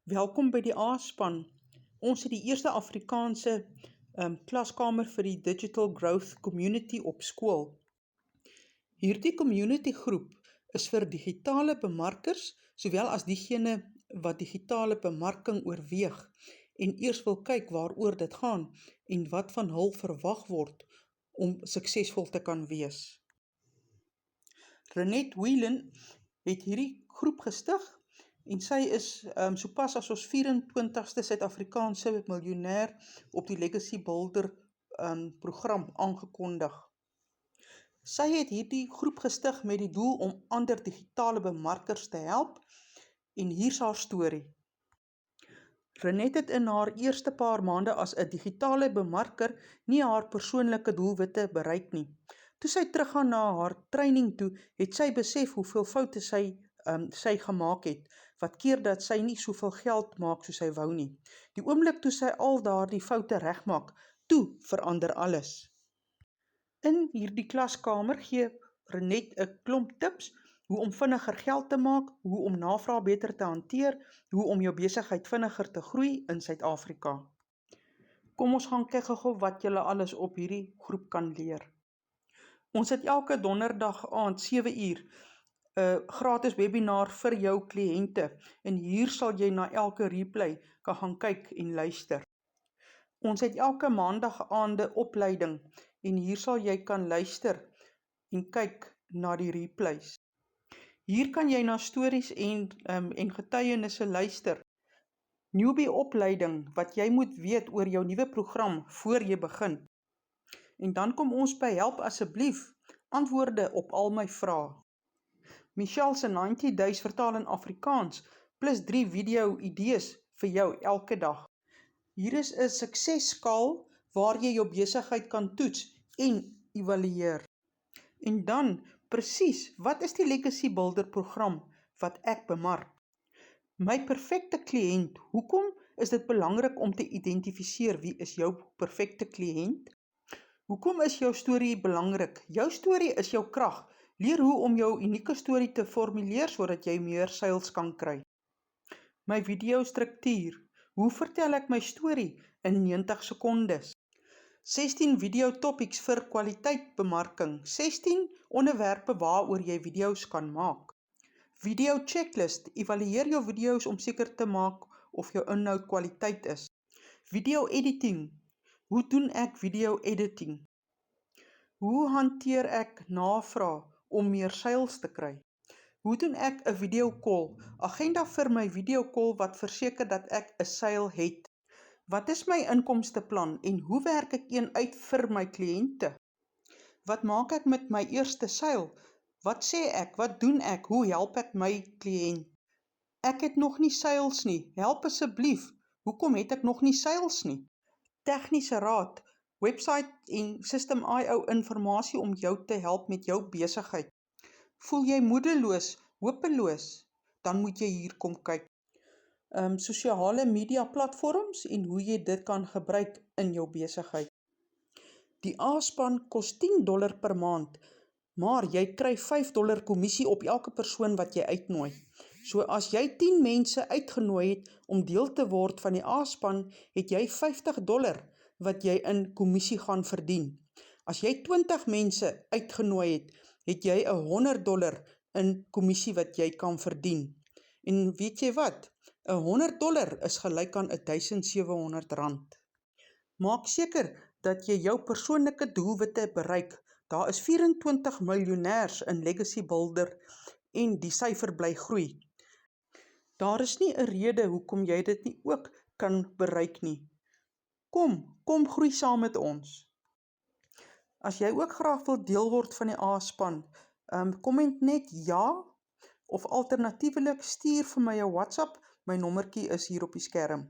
Welkom by die A-span. Ons het die eerste Afrikaanse klaskamer vir die Digital Growth Community op skool. Hierdie community groep is vir digitale bemarkers, sowel as diegene wat digitale bemarking oorweeg en eers wil kyk waaroor dit gaan en wat van hul verwag word om suksesvol te kan wees. Renette Whelan het hierdie groep gestig en sy is sopas as ons 24ste Suid-Afrikaanse miljonair op die Legacy Builder program aangekondig. Sy het hierdie groep gestig met die doel om ander digitale bemarkers te help en hier's haar storie. Renette het in haar eerste paar maande as 'n digitale bemarker nie haar persoonlike doelwitte bereik nie. Toe sy teruggaan na haar training toe, het sy besef hoeveel foute sy gemaak het, wat keer dat sy nie soveel geld maak soos sy wou nie. Die oomblik toe sy al daardie foute regmaak, toe verander alles. In hierdie klaskamer gee Renette 'n klomp tips, hoe om vinniger geld te maak, hoe om navraag beter te hanteer, hoe om jou besigheid vinniger te groei in Suid-Afrika. Kom ons gaan kyk gou wat julle alles op hierdie groep kan leer. Ons het elke donderdag aand 7 uur 'n gratis webinar vir jou kliënte en hier sal jy na elke replay kan gaan kyk en luister. Ons het elke maandag aande opleiding en hier sal jy kan luister en kyk na die replays. Hier kan jy na stories en getuienisse luister. Newbie opleiding wat jy moet weet oor jou nuwe program voor jy begin. En dan kom ons by help asseblief antwoorde op al my vrae. Michelle se 90 days vertaal in Afrikaans plus 3 video idees vir jou elke dag. Hier is 'n suksesskaal waar jy jou besigheid kan toets en evalueer. En dan presies, wat is die Legacy Builder program wat ek bemark? My perfekte kliënt, hoekom is dit belangrik om te identifiseer wie is jou perfekte kliënt? Hoekom is jou storie belangrik? Jou storie is jou krag. Leer hoe om jou unieke storie te formuleer sodat jy meer sales kan kry. My video struktuur. Hoe vertel ek my storie in 90 sekondes? 16 video topics vir kwaliteitbemarking. 16 onderwerpe waaroor jy video's kan maak. Video checklist. Evalueer jou video's om seker te maak of jou inhoud kwaliteit is. Video editing. Hoe doen ek video editing? Hoe hanteer ek navraag om meer sales te kry? Hoe doen ek 'n video call? Agenda vir my video call wat verseker dat ek 'n sale het. Wat is my inkomsteplan en hoe werk ek een uit vir my kliënte? Wat maak ek met my eerste sale? Wat sê ek? Wat doen ek? Hoe help ek my kliënt? Ek het nog nie sales nie. Help asseblief. Hoekom het ek nog nie sales nie? Tegniese raad, website en System IO informasie om jou te help met jou besigheid. Voel jy moedeloos, hopeloos? Dan moet jy hier kom kyk. Sosiale media platforms en hoe jy dit kan gebruik in jou besigheid. Die A-span kos $10 per maand, maar jy kry $5 kommissie op elke persoon wat jy uitnooi. So as jy 10 mense uitgenooi het om deel te word van die A-span, het jy $50 wat jy in kommissie gaan verdien. As jy 20 mense uitgenooi het, het jy $100 in kommissie wat jy kan verdien. En weet jy wat? $100 is gelyk aan R1,700. Maak seker dat jy jou persoonlike doelwitte bereik. Daar is 24 miljonêers in Legacy Builder en die syfer bly groei. Daar is nie 'n rede hoekom jy dit nie ook kan bereik nie. Kom groei saam met ons. As jy ook graag wil deel word van die A-span, komment net ja, of alternatiefelik stuur vir my 'n WhatsApp, my nommertjie is hier op die skerm.